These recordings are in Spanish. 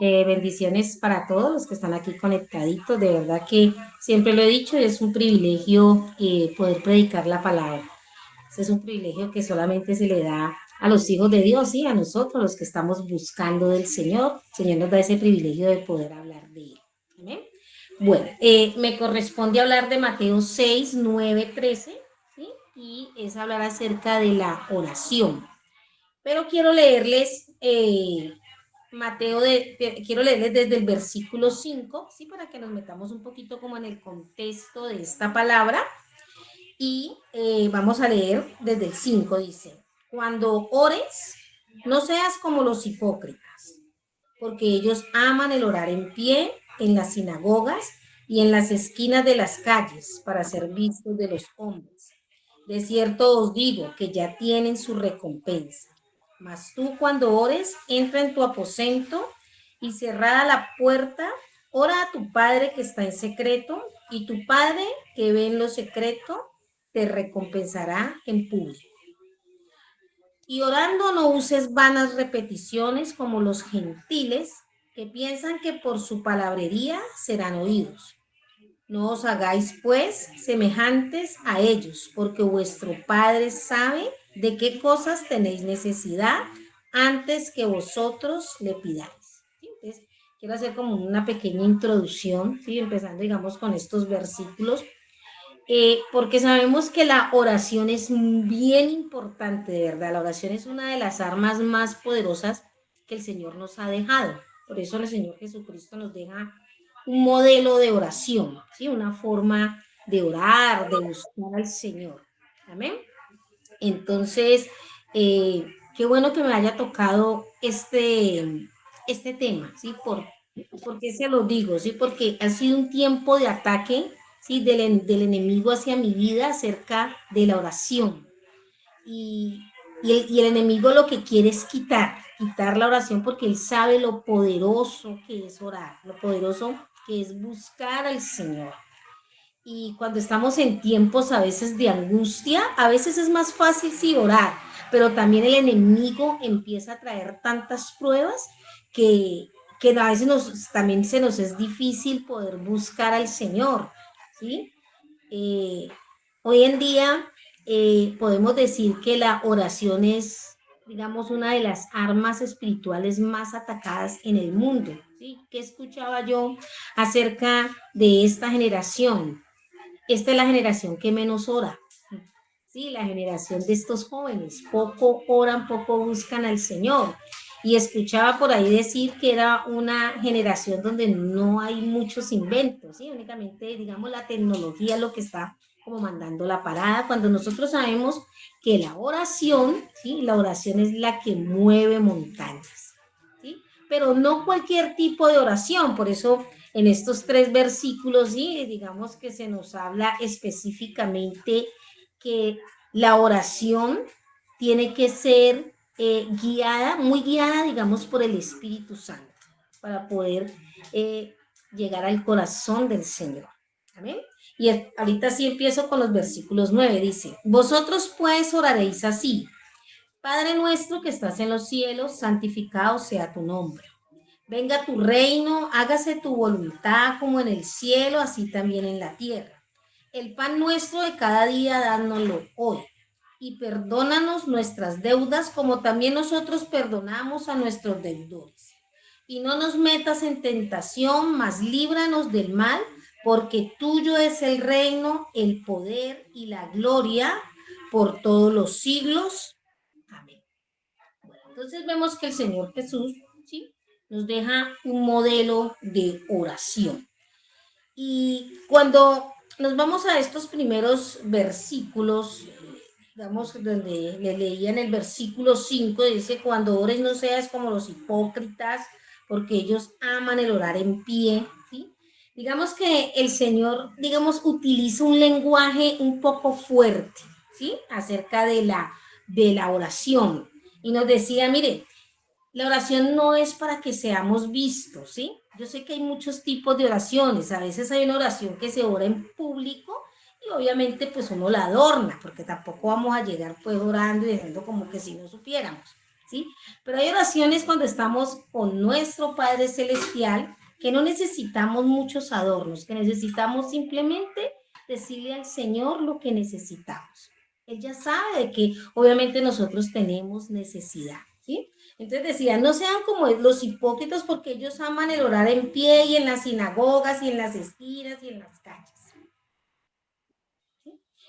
Bendiciones para todos los que están aquí conectaditos. De verdad que siempre lo he dicho, es un privilegio poder predicar la palabra. Ese es un privilegio que solamente se le da a los hijos de Dios y a nosotros, los que estamos buscando del Señor. El Señor nos da ese privilegio de poder hablar de Él. ¿Amén? Bueno, me corresponde hablar de Mateo 6, 9, 13, ¿sí? Y es hablar acerca de la oración. Pero quiero leerles quiero leerles desde el versículo 5, ¿sí? Para que nos metamos un poquito como en el contexto de esta palabra. Y vamos a leer desde el 5, dice, cuando ores, no seas como los hipócritas, porque ellos aman el orar en pie, en las sinagogas y en las esquinas de las calles, para ser vistos de los hombres. De cierto os digo que ya tienen su recompensa. Mas tú cuando ores, entra en tu aposento y cerrada la puerta, ora a tu Padre que está en secreto, y tu Padre que ve en lo secreto te recompensará en público. Y orando no uses vanas repeticiones como los gentiles que piensan que por su palabrería serán oídos. No os hagáis pues semejantes a ellos, porque vuestro Padre sabe de qué cosas tenéis necesidad antes que vosotros le pidáis. ¿Sí? Entonces, quiero hacer como una pequeña introducción, ¿sí? Empezando, digamos, con estos versículos, porque sabemos que la oración es bien importante, de verdad. La oración es una de las armas más poderosas que el Señor nos ha dejado. Por eso el Señor Jesucristo nos deja un modelo de oración, ¿sí? Una forma de orar, de buscar al Señor. Amén. Entonces, qué bueno que me haya tocado este tema, ¿sí? ¿Por qué se lo digo? ¿Sí? Porque ha sido un tiempo de ataque, ¿sí? Del enemigo hacia mi vida acerca de la oración. Y, y el enemigo lo que quiere es quitar la oración porque él sabe lo poderoso que es orar, lo poderoso que es buscar al Señor. Y cuando estamos en tiempos a veces de angustia, a veces es más fácil sí orar, pero también el enemigo empieza a traer tantas pruebas que, que a veces también se nos es difícil poder buscar al Señor, ¿sí? Eh, Hoy en día podemos decir que la oración es, digamos, una de las armas espirituales más atacadas en el mundo, ¿sí? ¿Qué escuchaba yo acerca de esta generación? Esta es la generación que menos ora. Sí, la generación de estos jóvenes, poco oran, poco buscan al Señor. Y escuchaba por ahí decir que era una generación donde no hay muchos inventos, ¿sí? Únicamente, digamos, la tecnología es lo que está como mandando la parada, cuando nosotros sabemos que la oración, ¿sí? La oración es la que mueve montañas, ¿sí? Pero no cualquier tipo de oración, por eso en estos tres versículos, ¿sí? Digamos que se nos habla específicamente que la oración tiene que ser guiada, muy guiada, digamos, por el Espíritu Santo, para poder llegar al corazón del Señor. ¿Amén? Y ahorita sí empiezo con los versículos 9. Dice, vosotros pues oraréis así. Padre nuestro que estás en los cielos, santificado sea tu nombre. Venga tu reino, hágase tu voluntad como en el cielo, así también en la tierra. El pan nuestro de cada día, dánoslo hoy. Y perdónanos nuestras deudas como también nosotros perdonamos a nuestros deudores. Y no nos metas en tentación, mas líbranos del mal, porque tuyo es el reino, el poder y la gloria por todos los siglos. Amén. Bueno, entonces vemos que el Señor Jesús, ¿sí?, nos deja un modelo de oración. Y cuando nos vamos a estos primeros versículos, digamos, donde le leía en el versículo 5, dice, cuando ores no seas como los hipócritas, porque ellos aman el orar en pie, ¿sí? Digamos que el Señor, digamos, utiliza un lenguaje un poco fuerte, ¿sí? Acerca de la oración. Y nos decía, mire, la oración no es para que seamos vistos, ¿sí? Yo sé que hay muchos tipos de oraciones. A veces hay una oración que se ora en público y obviamente pues uno la adorna, porque tampoco vamos a llegar pues orando y diciendo como que si no supiéramos, ¿sí? Pero hay oraciones cuando estamos con nuestro Padre Celestial que no necesitamos muchos adornos, que necesitamos simplemente decirle al Señor lo que necesitamos. Él ya sabe de que obviamente nosotros tenemos necesidad, ¿sí? Entonces decía, no sean como los hipócritas porque ellos aman el orar en pie y en las sinagogas y en las esquinas y en las calles.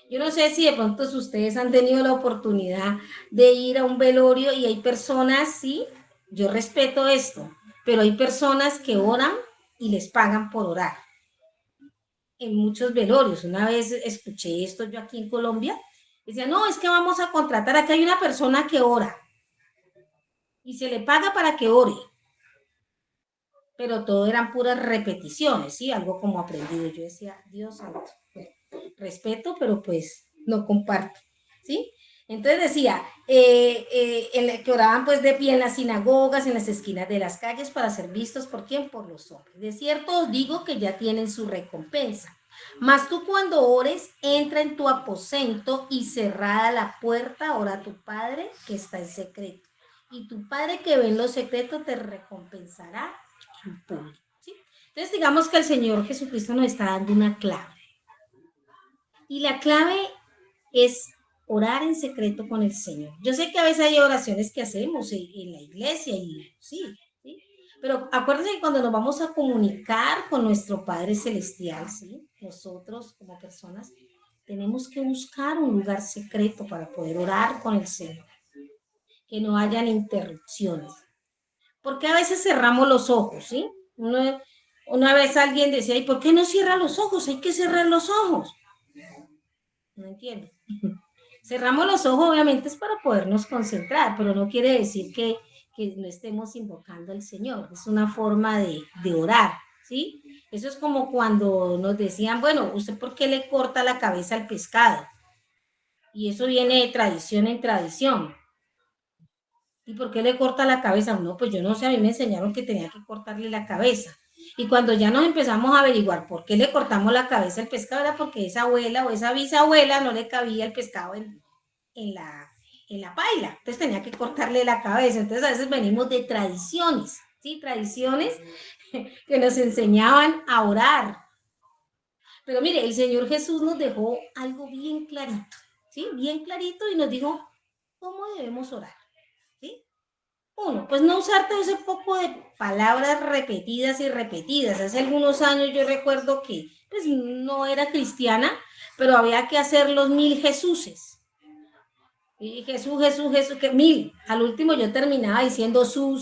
Yo no sé si de pronto ustedes han tenido la oportunidad de ir a un velorio y hay personas, sí, yo respeto esto, pero hay personas que oran y les pagan por orar. En muchos velorios, una vez escuché esto yo aquí en Colombia, decía, no, es que vamos a contratar, acá hay una persona que ora y se le paga para que ore, pero todo eran puras repeticiones, ¿sí? Algo como aprendido. Yo decía, Dios santo, bueno, respeto, pero pues no comparto, ¿sí? Entonces decía, que oraban pues de pie en las sinagogas, en las esquinas de las calles para ser vistos por quién, por los hombres. De cierto os digo que ya tienen su recompensa. Mas tú cuando ores, entra en tu aposento y cerrada la puerta, ora a tu Padre que está en secreto. Y tu Padre que ve en lo secreto te recompensará en público, ¿sí? Entonces digamos que el Señor Jesucristo nos está dando una clave. Y la clave es orar en secreto con el Señor. Yo sé que a veces hay oraciones que hacemos en la iglesia y sí, ¿sí? Pero acuérdense que cuando nos vamos a comunicar con nuestro Padre Celestial, ¿sí? Nosotros como personas tenemos que buscar un lugar secreto para poder orar con el Señor. Que no hayan interrupciones. Porque a veces cerramos los ojos, ¿sí? Una vez alguien decía, ¿y por qué no cierra los ojos? Hay que cerrar los ojos. No entiendo. Cerramos los ojos, obviamente, es para podernos concentrar, pero no quiere decir que no estemos invocando al Señor. Es una forma de orar, ¿sí? Eso es como cuando nos decían, bueno, ¿usted por qué le corta la cabeza al pescado? Y eso viene de tradición en tradición. ¿Y por qué le corta la cabeza? No, pues yo no sé, a mí me enseñaron que tenía que cortarle la cabeza. Y cuando ya nos empezamos a averiguar por qué le cortamos la cabeza al pescado, era porque esa abuela o esa bisabuela no le cabía el pescado en la paila. Entonces tenía que cortarle la cabeza. Entonces a veces venimos de tradiciones, ¿sí? Tradiciones que nos enseñaban a orar. Pero mire, el Señor Jesús nos dejó algo bien clarito, ¿sí? Bien clarito y nos dijo cómo debemos orar, ¿sí? Uno, pues no usar todo ese poco de palabras repetidas y repetidas. Hace algunos años yo recuerdo que pues no era cristiana, pero había que hacer los 1000 Jesuses. Y Jesús, Jesús, Jesús, que 1000. Al último yo terminaba diciendo su.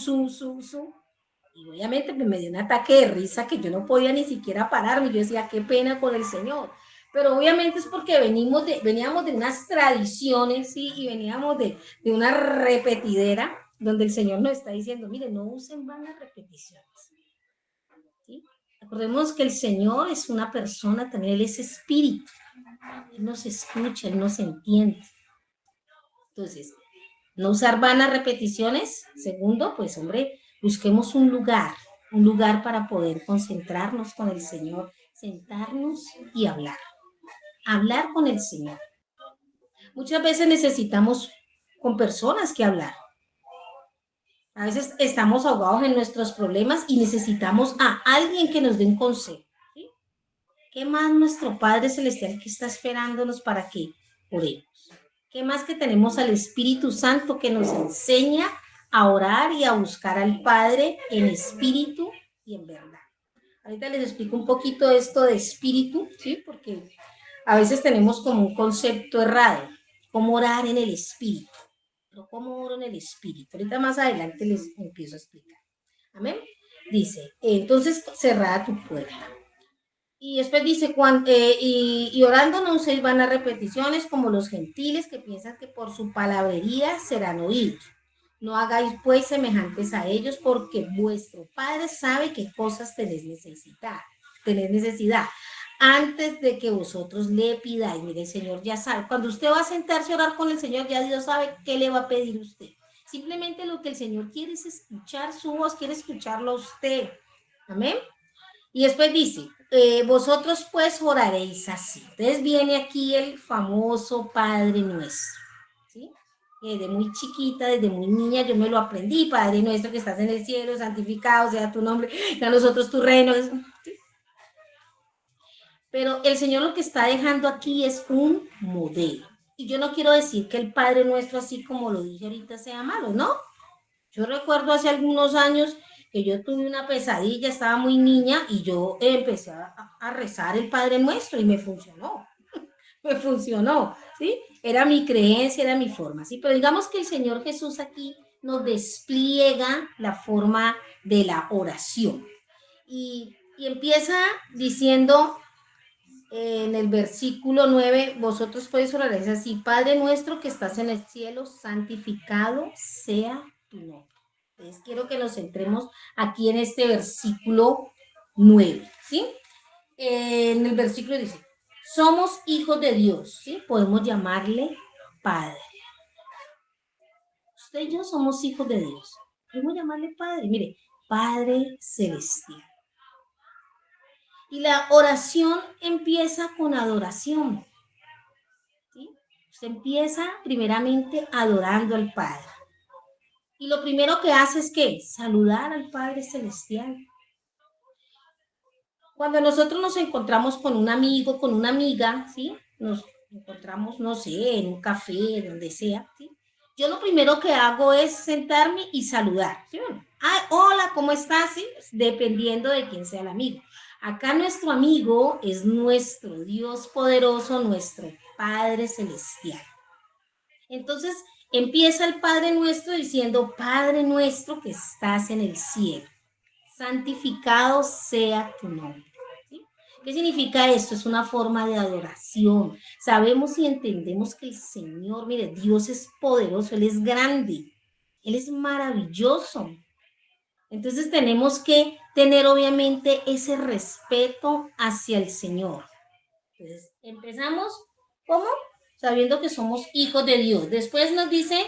Y obviamente pues, me dio un ataque de risa que yo no podía ni siquiera pararme. Yo decía, qué pena con el Señor. Pero obviamente es porque veníamos de unas tradiciones, ¿sí? Y veníamos de una repetidera donde el Señor nos está diciendo, mire, no usen vanas repeticiones. ¿Sí? Recordemos que el Señor es una persona, también Él es espíritu. Él nos escucha, Él nos entiende. Entonces, no usar vanas repeticiones. Segundo, pues hombre, busquemos un lugar para poder concentrarnos con el Señor, sentarnos y hablar con el Señor. Muchas veces necesitamos con personas que hablar. A veces estamos ahogados en nuestros problemas y necesitamos a alguien que nos dé un consejo. ¿Sí? ¿Qué más nuestro Padre Celestial que está esperándonos para que oremos? ¿Qué más que tenemos al Espíritu Santo que nos enseña a orar y a buscar al Padre en espíritu y en verdad? Ahorita les explico un poquito esto de espíritu, ¿sí? Porque a veces tenemos como un concepto errado, cómo orar en el espíritu. Pero ¿cómo oro en el espíritu? Ahorita más adelante les empiezo a explicar. Amén. Dice, entonces cerrada tu puerta. Y después dice, y orando no uséis vanas repeticiones como los gentiles que piensan que por su palabrería serán oídos. No hagáis pues semejantes a ellos porque vuestro Padre sabe qué cosas tenéis necesidad antes de que vosotros le pidáis. Mire, el Señor ya sabe. Cuando usted va a sentarse a orar con el Señor, ya Dios sabe qué le va a pedir usted. Simplemente lo que el Señor quiere es escuchar su voz, quiere escucharlo a usted. Amén. Y después dice, vosotros pues oraréis así. Entonces viene aquí el famoso Padre Nuestro, ¿sí? Desde muy chiquita, desde muy niña, yo me lo aprendí. Padre nuestro que estás en el cielo, santificado sea tu nombre, a nosotros tu reino. Pero el Señor lo que está dejando aquí es un modelo. Y yo no quiero decir que el Padre nuestro, así como lo dije ahorita, sea malo, ¿no? Yo recuerdo hace algunos años que yo tuve una pesadilla, estaba muy niña y yo empecé a rezar el Padre Nuestro y me funcionó, me funcionó, ¿sí? Era mi creencia, era mi forma, ¿sí? Pero digamos que el Señor Jesús aquí nos despliega la forma de la oración y empieza diciendo en el versículo 9, vosotros podéis orar, es así, Padre nuestro que estás en el cielo, santificado sea tu nombre. Entonces quiero que nos centremos aquí en este versículo 9, ¿sí? En el versículo dice, somos hijos de Dios, ¿sí? Podemos llamarle Padre. Usted y yo somos hijos de Dios. Podemos llamarle Padre. Mire, Padre Celestial. Y la oración empieza con adoración. ¿Sí? Usted empieza primeramente adorando al Padre. Y lo primero que hace es que saludar al Padre Celestial. Cuando nosotros nos encontramos con un amigo, con una amiga, ¿sí? Nos encontramos, no sé, en un café, donde sea, ¿sí? Yo lo primero que hago es sentarme y saludar, ¿sí? Ah, hola, ¿cómo estás? ¿Sí? Dependiendo de quién sea el amigo. Acá nuestro amigo es nuestro Dios poderoso, nuestro Padre Celestial. Entonces empieza el Padre Nuestro diciendo, Padre Nuestro que estás en el cielo, santificado sea tu nombre. ¿Sí? ¿Qué significa esto? Es una forma de adoración. Sabemos y entendemos que el Señor, mire, Dios es poderoso, Él es grande, Él es maravilloso. Entonces tenemos que tener obviamente ese respeto hacia el Señor. Entonces empezamos, ¿cómo? Sabiendo que somos hijos de Dios. Después nos dice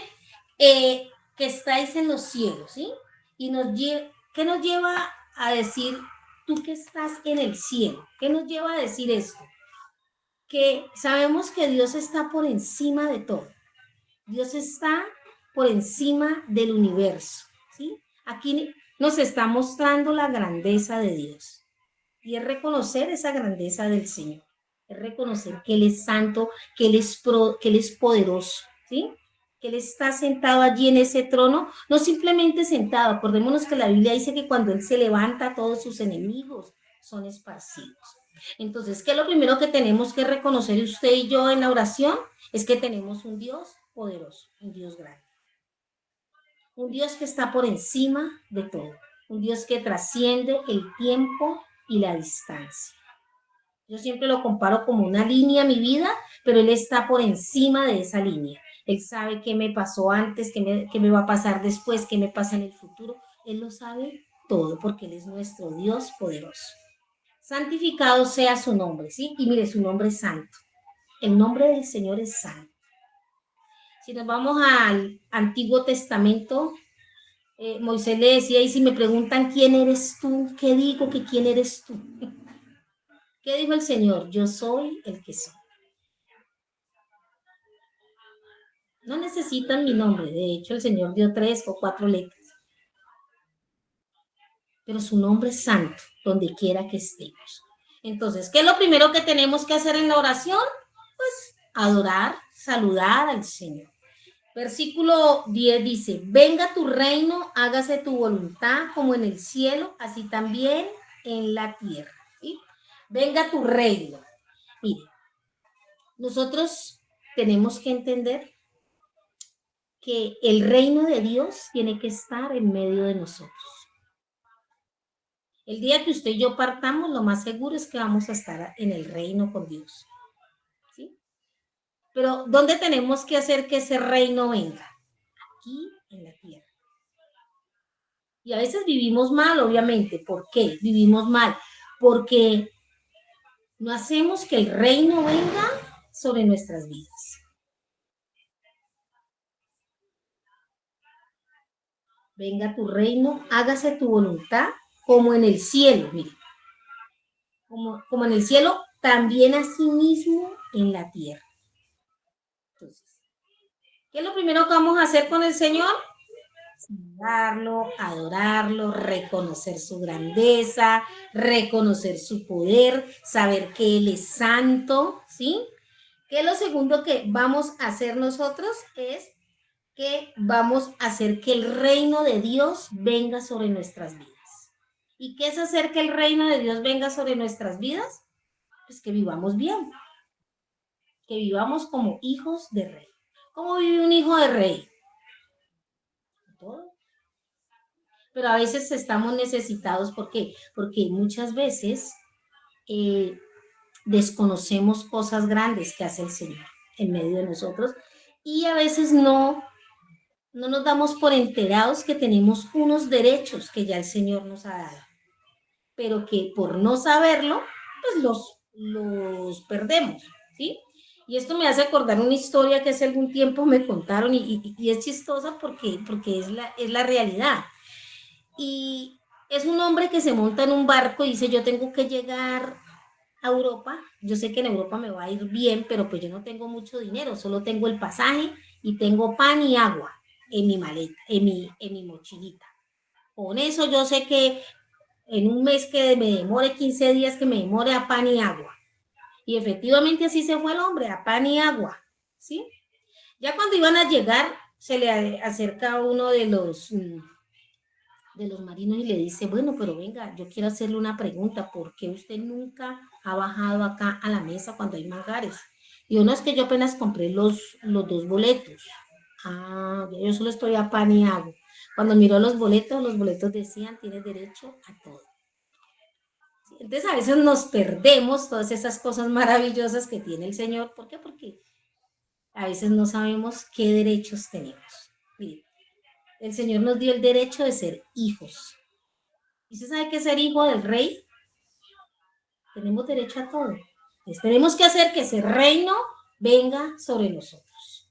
que estáis en los cielos, ¿sí? Y ¿qué nos lleva a decir tú que estás en el cielo? ¿Qué nos lleva a decir esto? Que sabemos que Dios está por encima de todo. Dios está por encima del universo, ¿sí? Aquí nos está mostrando la grandeza de Dios y es reconocer esa grandeza del Señor, es reconocer que Él es santo, que Él es poderoso, ¿sí? Que Él está sentado allí en ese trono, no simplemente sentado, acordémonos que la Biblia dice que cuando Él se levanta, todos sus enemigos son esparcidos. Entonces, ¿qué es lo primero que tenemos que reconocer usted y yo en la oración? Es que tenemos un Dios poderoso, un Dios grande, un Dios que está por encima de todo, un Dios que trasciende el tiempo y la distancia. Yo siempre lo comparo como una línea mi vida, pero Él está por encima de esa línea. Él sabe qué me pasó antes, qué me va a pasar después, qué me pasa en el futuro. Él lo sabe todo porque Él es nuestro Dios poderoso. Santificado sea su nombre, ¿sí? Y mire, su nombre es santo. El nombre del Señor es santo. Si nos vamos al Antiguo Testamento, Moisés le decía, y si me preguntan quién eres tú, ¿qué digo que quién eres tú? ¿Qué dijo el Señor? Yo soy el que soy. No necesitan mi nombre, de hecho el Señor dio 3 o 4 letras, pero su nombre es santo, donde quiera que estemos. Entonces, ¿qué es lo primero que tenemos que hacer en la oración? Pues adorar, saludar al Señor. Versículo 10 dice, venga tu reino, hágase tu voluntad como en el cielo, así también en la tierra. ¿Sí? Venga tu reino. Mire, nosotros tenemos que entender que el reino de Dios tiene que estar en medio de nosotros. El día que usted y yo partamos, lo más seguro es que vamos a estar en el reino con Dios. ¿Sí? Pero ¿dónde tenemos que hacer que ese reino venga? Aquí en la tierra. Y a veces vivimos mal, obviamente. ¿Por qué vivimos mal? Porque no hacemos que el reino venga sobre nuestras vidas. Venga tu reino, hágase tu voluntad como en el cielo, mire. Como en el cielo, también así mismo en la tierra. Entonces, ¿Qué es lo primero que vamos a hacer con el Señor? Saludarlo, adorarlo, reconocer su grandeza, reconocer su poder, saber que Él es santo, ¿sí? ¿Qué es lo segundo que vamos a hacer nosotros? Es que vamos a hacer que el reino de Dios venga sobre nuestras vidas. ¿Y qué es hacer que el reino de Dios venga sobre nuestras vidas? Pues que vivamos bien, que vivamos como hijos de rey. ¿Cómo vive un hijo de rey? Todo. Pero a veces estamos necesitados, ¿por qué? Porque muchas veces eh, desconocemos cosas grandes que hace el Señor en medio de nosotros y a veces no nos damos por enterados que tenemos unos derechos que ya el Señor nos ha dado, pero que por no saberlo, pues los perdemos, ¿sí? Y esto me hace acordar una historia que hace algún tiempo me contaron y es chistosa porque es la realidad. Y es un hombre que se monta en un barco y dice, yo tengo que llegar a Europa, yo sé que en Europa me va a ir bien, pero pues yo no tengo mucho dinero, solo tengo el pasaje y tengo pan y agua en mi maleta, en mi mochilita. Con eso yo sé que en un mes que me demore 15 días, que me demore a pan y agua. Y efectivamente así se fue el hombre, a pan y agua, ¿sí? Ya cuando iban a llegar, se le acerca uno de los marinos y le dice, bueno, pero venga, yo quiero hacerle una pregunta, ¿por qué usted nunca ha bajado acá a la mesa cuando hay manjares? Y uno es que yo apenas compré los dos boletos. Ah, yo solo estoy a pan y agua. Cuando miró los boletos decían, tienes derecho a todo. Entonces a veces nos perdemos todas esas cosas maravillosas que tiene el Señor. ¿Por qué? Porque a veces no sabemos qué derechos tenemos. Mire, el Señor nos dio el derecho de ser hijos. ¿Y usted sabe qué es ser hijo del rey? Tenemos derecho a todo. Entonces, tenemos que hacer que ese reino venga sobre nosotros.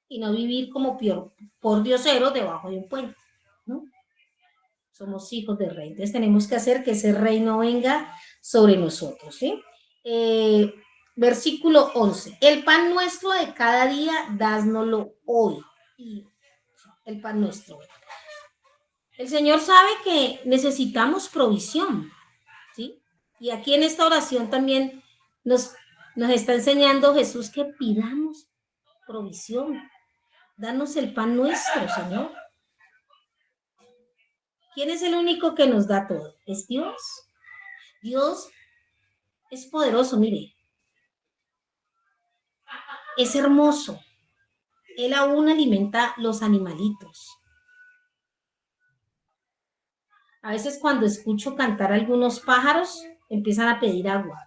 Y no vivir como por dioseros debajo de un puente, ¿no? Somos hijos del rey. Entonces tenemos que hacer que ese reino venga sobre nosotros, ¿sí? Eh, Versículo 11. El pan nuestro de cada día, dásnoslo hoy. Y el pan nuestro. El Señor sabe que necesitamos provisión, ¿sí? Y aquí en esta oración también nos está enseñando Jesús que pidamos provisión. Danos el pan nuestro, Señor. ¿Quién es el único que nos da todo? Es Dios. Dios es poderoso, mire. Es hermoso. Él aún alimenta los animalitos. A veces cuando escucho cantar a algunos pájaros, empiezan a pedir agua.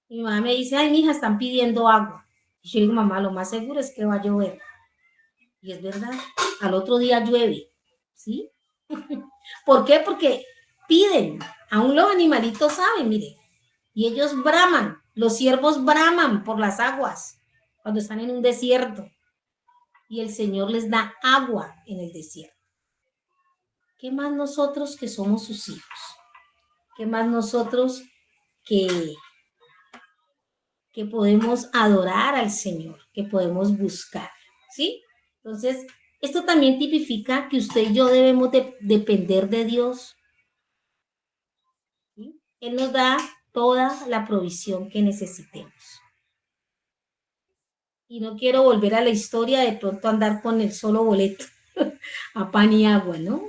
Mi mamá me dice, ay, mija, están pidiendo agua. Y yo digo, mamá, lo más seguro es que va a llover. Y es verdad, al otro día llueve, ¿sí? ¿Por qué? Porque piden, aún los animalitos saben, mire, y ellos braman, los ciervos braman por las aguas cuando están en un desierto y el Señor les da agua en el desierto. ¿Qué más nosotros que somos sus hijos? ¿Qué más nosotros que, que podemos adorar al Señor, que podemos buscar? ¿Sí? Entonces, esto también tipifica que usted y yo debemos depender de Dios. ¿Sí? Él nos da toda la provisión que necesitemos. Y no quiero volver a la historia de pronto andar con el solo boleto a pan y agua, ¿no?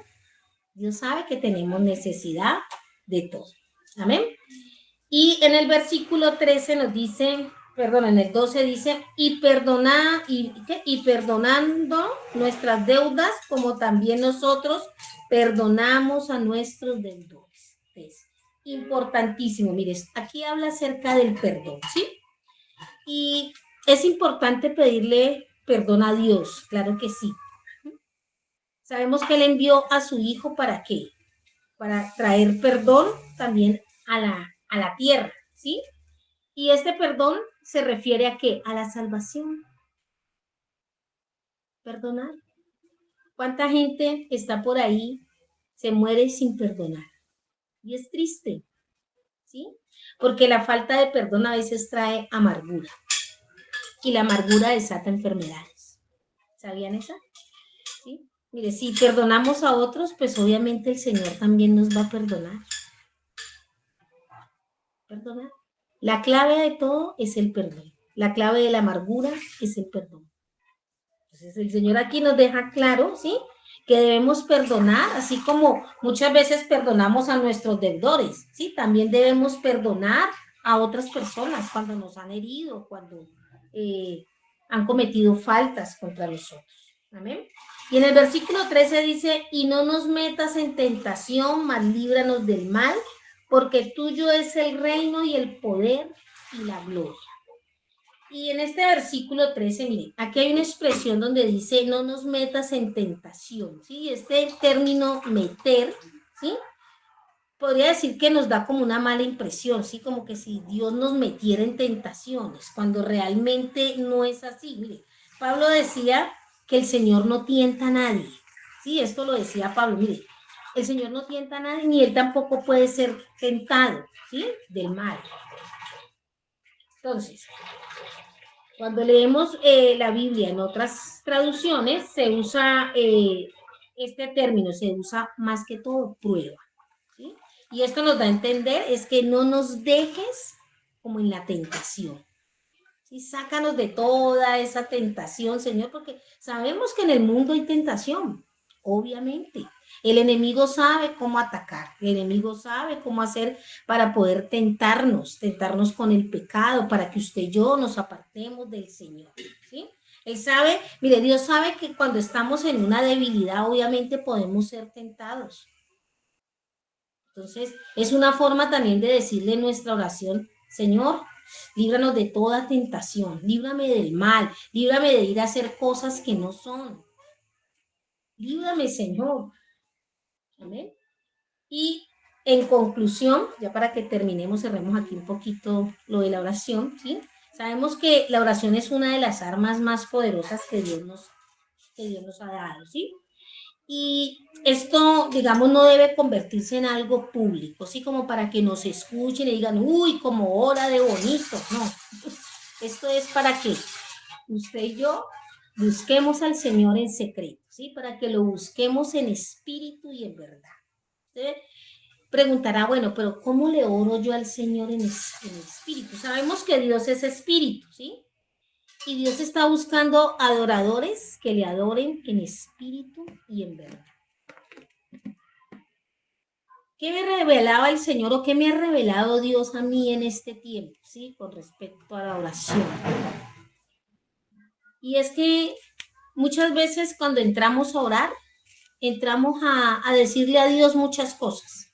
Dios sabe que tenemos necesidad de todo. Amén. Y en el versículo 13 nos dice, perdón, en el 12 dice, y perdonando nuestras deudas, como también nosotros perdonamos a nuestros deudores. Es importantísimo, mire, aquí habla acerca del perdón, ¿sí? Y es importante pedirle perdón a Dios, claro que sí. Sabemos que Él envió a su Hijo ¿para qué? Para traer perdón también a la tierra, ¿sí? Y este perdón se refiere a qué? A la salvación. Perdonar. ¿Cuánta gente está por ahí, se muere sin perdonar? Y es triste, ¿sí? Porque la falta de perdón a veces trae amargura. y la amargura desata enfermedades. ¿Sabían esa? ¿Sí? Mire, si perdonamos a otros, pues obviamente el Señor también nos va a perdonar. Perdonar. La clave de todo es el perdón. La clave de la amargura es el perdón. Entonces el Señor aquí nos deja claro, ¿sí? Que debemos perdonar, así como muchas veces perdonamos a nuestros deudores, ¿sí? También debemos perdonar a otras personas cuando nos han herido, cuando han cometido faltas contra nosotros. Amén. Y en el versículo 13 dice, y no nos metas en tentación, mas líbranos del mal, porque tuyo es el reino y el poder y la gloria. Y en este versículo 13, miren, aquí hay una expresión donde dice, no nos metas en tentación, ¿sí? Este término meter, ¿sí? Podría decir que nos da como una mala impresión, ¿sí? Como que si Dios nos metiera en tentaciones, cuando realmente no es así. Mire, Pablo decía que el Señor no tienta a nadie, ¿sí? Esto lo decía Pablo, mire, el Señor no tienta a nadie, ni Él tampoco puede ser tentado, ¿sí? Del mal. Entonces, cuando leemos la Biblia en otras traducciones, se usa este término, se usa más que todo prueba, ¿sí? Y esto nos da a entender es que no nos dejes como en la tentación, ¿sí? Sácanos de toda esa tentación, Señor, porque sabemos que en el mundo hay tentación, obviamente. El enemigo sabe cómo atacar, el enemigo sabe cómo hacer para poder tentarnos con el pecado, para que usted y yo nos apartemos del Señor, ¿sí? Él sabe, mire, Dios sabe que cuando estamos en una debilidad, obviamente podemos ser tentados. Entonces, es una forma también de decirle en nuestra oración, Señor, líbranos de toda tentación, líbrame del mal, líbrame de ir a hacer cosas que no son. Líbrame, Señor. Amén. Y en conclusión, ya para que terminemos, cerremos aquí un poquito lo de la oración, ¿sí? Sabemos que la oración es una de las armas más poderosas que Dios nos ha dado, ¿sí? Y esto, digamos, no debe convertirse en algo público, así como para que nos escuchen y digan, uy, como hora de bonito. No, esto es para que usted y yo busquemos al Señor en secreto, ¿sí? Para que lo busquemos en espíritu y en verdad. Usted preguntará, bueno, pero ¿cómo le oro yo al Señor en espíritu? Sabemos que Dios es espíritu, ¿sí? Y Dios está buscando adoradores que le adoren en espíritu y en verdad. ¿Qué me revelaba el Señor o qué me ha revelado Dios a mí en este tiempo, ¿sí? Con respecto a la oración. Y es que muchas veces cuando entramos a orar, entramos a decirle a Dios muchas cosas.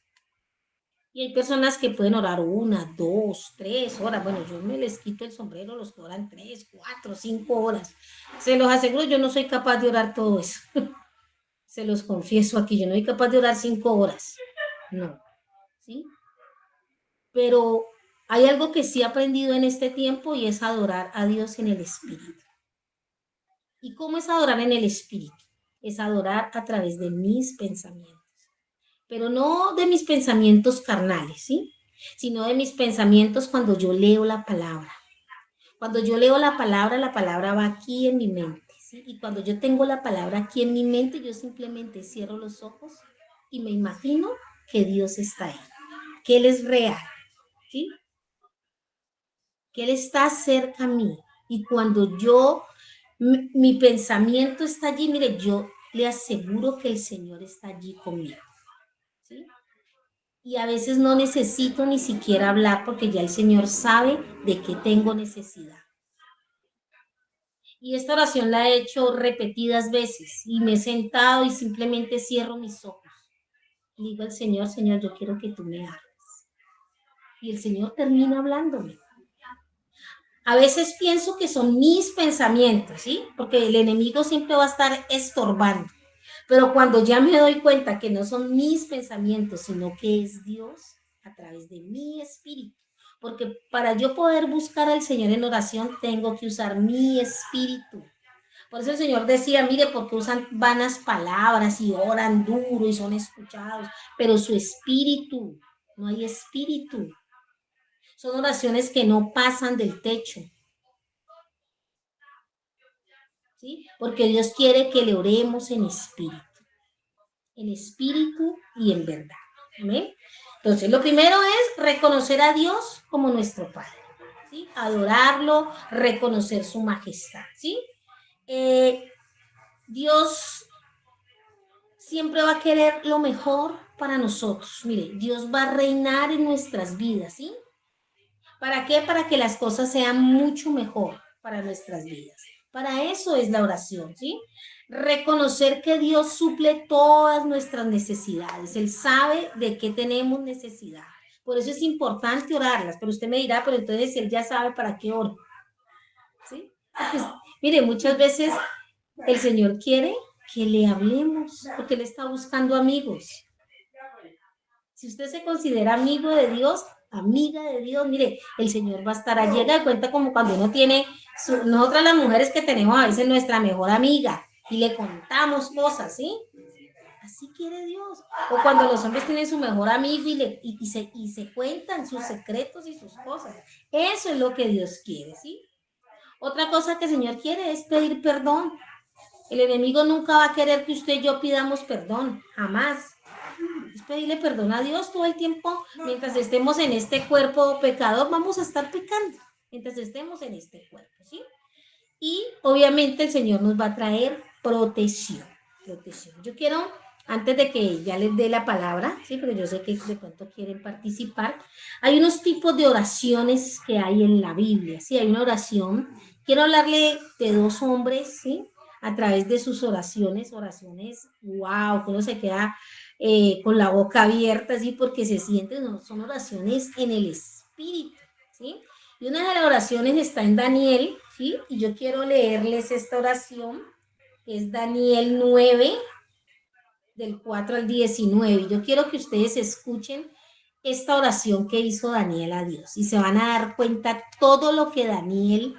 Y hay personas que pueden orar 1, 2, 3 horas. Bueno, yo me les quito el sombrero, los que oran 3, 4, 5 horas. Se los aseguro, yo no soy capaz de orar todo eso. Se los confieso aquí, yo no soy capaz de orar 5 horas. No, ¿sí? Pero hay algo que sí he aprendido en este tiempo y es adorar a Dios en el Espíritu. ¿Y cómo es adorar en el Espíritu? Es adorar a través de mis pensamientos, pero no de mis pensamientos carnales, ¿sí? Sino de mis pensamientos cuando yo leo la palabra. Cuando yo leo la palabra va aquí en mi mente, ¿sí? Y cuando yo tengo la palabra aquí en mi mente, yo simplemente cierro los ojos y me imagino que Dios está ahí, que Él es real, ¿sí? Que Él está cerca a mí. Y cuando mi pensamiento está allí, mire, yo le aseguro que el Señor está allí conmigo. ¿Sí? Y a veces no necesito ni siquiera hablar porque ya el Señor sabe de qué tengo necesidad. Y esta oración la he hecho repetidas veces y me he sentado y simplemente cierro mis ojos. Y digo al Señor, Señor, yo quiero que tú me hables. Y el Señor termina hablándome. A veces pienso que son mis pensamientos, ¿sí? Porque el enemigo siempre va a estar estorbando. Pero cuando ya me doy cuenta que no son mis pensamientos, sino que es Dios a través de mi espíritu. Porque para yo poder buscar al Señor en oración, tengo que usar mi espíritu. Por eso el Señor decía, mire, porque usan vanas palabras y oran duro y son escuchados, pero su espíritu, no hay espíritu. Son oraciones que no pasan del techo. ¿sí? Porque Dios quiere que le oremos en espíritu y en verdad. ¿Amén? Entonces, lo primero es reconocer a Dios como nuestro Padre, ¿sí? Adorarlo, reconocer su majestad, ¿sí? Dios siempre va a querer lo mejor para nosotros. Mire, Dios va a reinar en nuestras vidas, ¿sí? ¿Para qué? Para que las cosas sean mucho mejor para nuestras vidas. Para eso es la oración, ¿sí? Reconocer que Dios suple todas nuestras necesidades. Él sabe de qué tenemos necesidad. Por eso es importante orarlas. Pero usted me dirá, pero entonces Él ya sabe para qué oro, ¿sí? Pues, mire, muchas veces el Señor quiere que le hablemos, porque Él está buscando amigos. Si usted se considera amigo de Dios, amiga de Dios, mire, el Señor va a estar allí. Haga de cuenta como cuando uno tiene, nosotras las mujeres que tenemos a veces nuestra mejor amiga y le contamos cosas, ¿sí? Así quiere Dios. O cuando los hombres tienen su mejor amigo y se cuentan sus secretos y sus cosas. Eso es lo que Dios quiere, ¿sí? Otra cosa que el Señor quiere es pedir perdón. El enemigo nunca va a querer que usted y yo pidamos perdón, jamás. Es pedirle perdón a Dios todo el tiempo. Mientras estemos en este cuerpo pecador, vamos a estar pecando. Mientras estemos en este cuerpo, ¿sí? Y obviamente el Señor nos va a traer protección. Protección. Yo quiero, antes de que ya les dé la palabra, ¿sí? Pero yo sé que de pronto quieren participar. Hay unos tipos de oraciones que hay en la Biblia, ¿sí? Hay una oración. Quiero hablarle de dos hombres, ¿sí? A través de sus oraciones, wow, uno se queda con la boca abierta, ¿sí? Porque se sienten, ¿no? Son oraciones en el espíritu, ¿sí? Y una de las oraciones está en Daniel, ¿sí? Y yo quiero leerles esta oración, que es Daniel 9, del 4 al 19. Y yo quiero que ustedes escuchen esta oración que hizo Daniel a Dios. Y se van a dar cuenta todo lo que Daniel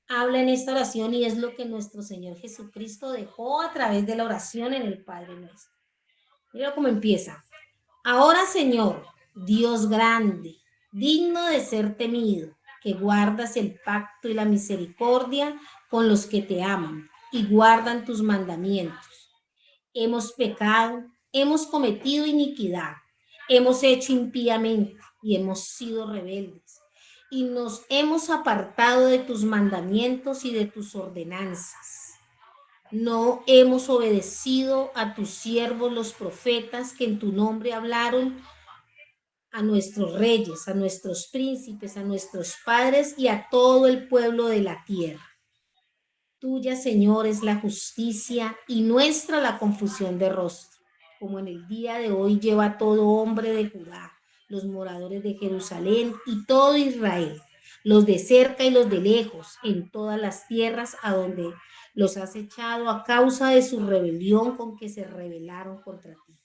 habla en esta oración y es lo que nuestro Señor Jesucristo dejó a través de la oración en el Padre Nuestro. Mira cómo empieza. Ahora, Señor, Dios grande, digno de ser temido, que guardas el pacto y la misericordia con los que te aman y guardan tus mandamientos. Hemos pecado, hemos cometido iniquidad, hemos hecho impíamente y hemos sido rebeldes. Y nos hemos apartado de tus mandamientos y de tus ordenanzas. No hemos obedecido a tus siervos los profetas que en tu nombre hablaron a nuestros reyes, a nuestros príncipes, a nuestros padres y a todo el pueblo de la tierra. Tuya, Señor, es la justicia y nuestra la confusión de rostro, como en el día de hoy lleva todo hombre de Judá, los moradores de Jerusalén y todo Israel, los de cerca y los de lejos, en todas las tierras a donde los has echado a causa de su rebelión con que se rebelaron contra ti.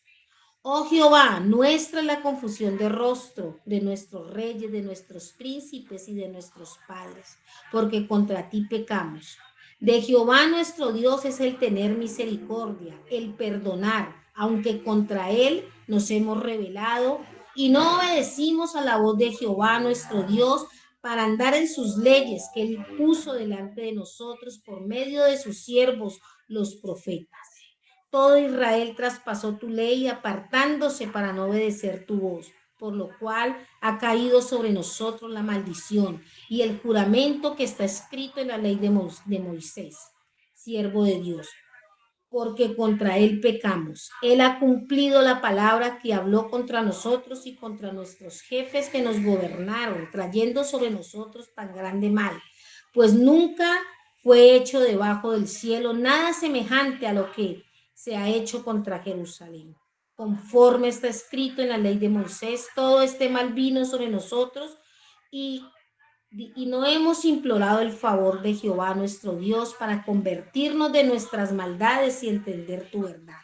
Oh Jehová, nuestra es la confusión de rostro de nuestros reyes, de nuestros príncipes y de nuestros padres, porque contra ti pecamos. De Jehová nuestro Dios es el tener misericordia, el perdonar, aunque contra él nos hemos rebelado y no obedecimos a la voz de Jehová nuestro Dios para andar en sus leyes que él puso delante de nosotros por medio de sus siervos, los profetas. Todo Israel traspasó tu ley apartándose para no obedecer tu voz, por lo cual ha caído sobre nosotros la maldición y el juramento que está escrito en la ley de Moisés, siervo de Dios, porque contra él pecamos. Él ha cumplido la palabra que habló contra nosotros y contra nuestros jefes que nos gobernaron, trayendo sobre nosotros tan grande mal, pues nunca fue hecho debajo del cielo nada semejante a lo que se ha hecho contra Jerusalén. Conforme está escrito en la ley de Moisés, todo este mal vino sobre nosotros y no hemos implorado el favor de Jehová nuestro Dios para convertirnos de nuestras maldades y entender tu verdad.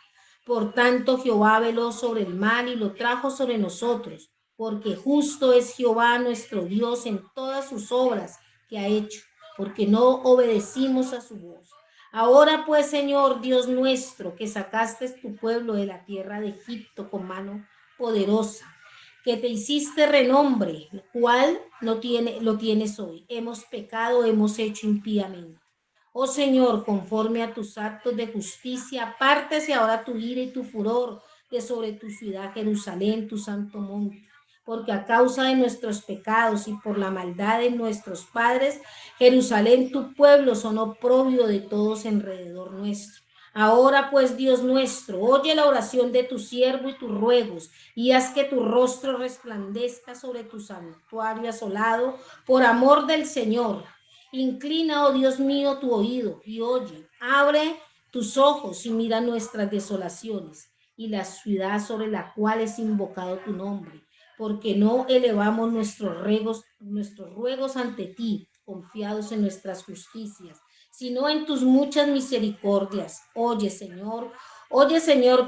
Por tanto, Jehová veló sobre el mal y lo trajo sobre nosotros, porque justo es Jehová nuestro Dios en todas sus obras que ha hecho, porque no obedecimos a su voz. Ahora pues, Señor Dios nuestro, que sacaste tu pueblo de la tierra de Egipto con mano poderosa, que te hiciste renombre, el cual lo tienes hoy. Hemos pecado, hemos hecho impíamente. Oh Señor, conforme a tus actos de justicia, apártese ahora tu ira y tu furor de sobre tu ciudad Jerusalén, tu santo monte. Porque a causa de nuestros pecados y por la maldad de nuestros padres, Jerusalén, tu pueblo, son oprobio de todos alrededor nuestro. Ahora pues, Dios nuestro, oye la oración de tu siervo y tus ruegos, y haz que tu rostro resplandezca sobre tu santuario asolado, por amor del Señor. Inclina, oh Dios mío, tu oído y oye. Abre tus ojos y mira nuestras desolaciones y la ciudad sobre la cual es invocado tu nombre, porque no elevamos nuestros ruegos ante ti, confiados en nuestras justicias, sino en tus muchas misericordias. Oye, Señor,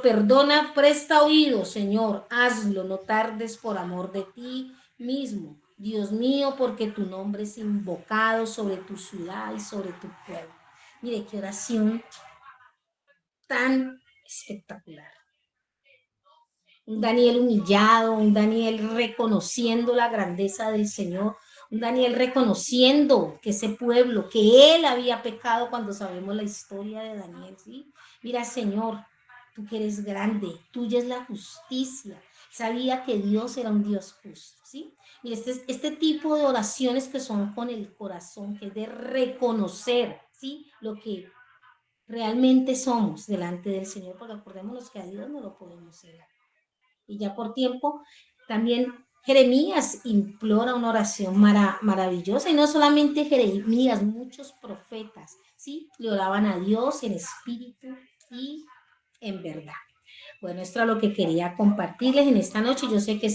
perdona, presta oído, Señor, hazlo, no tardes por amor de ti mismo. Dios mío, porque tu nombre es invocado sobre tu ciudad y sobre tu pueblo. Mire qué oración tan espectacular. Un Daniel humillado, un Daniel reconociendo la grandeza del Señor, un Daniel reconociendo que ese pueblo, que él había pecado cuando sabemos la historia de Daniel, ¿sí? Mira, Señor, tú que eres grande, tuya es la justicia. Sabía que Dios era un Dios justo, ¿sí? Y este tipo de oraciones que son con el corazón, que es de reconocer, ¿sí? Lo que realmente somos delante del Señor, porque acordémonos que a Dios no lo podemos cegar. Y ya por tiempo, también Jeremías implora una oración maravillosa, y no solamente Jeremías, muchos profetas, ¿sí? Le oraban a Dios en espíritu y en verdad. Bueno, esto es lo que quería compartirles en esta noche. Yo sé que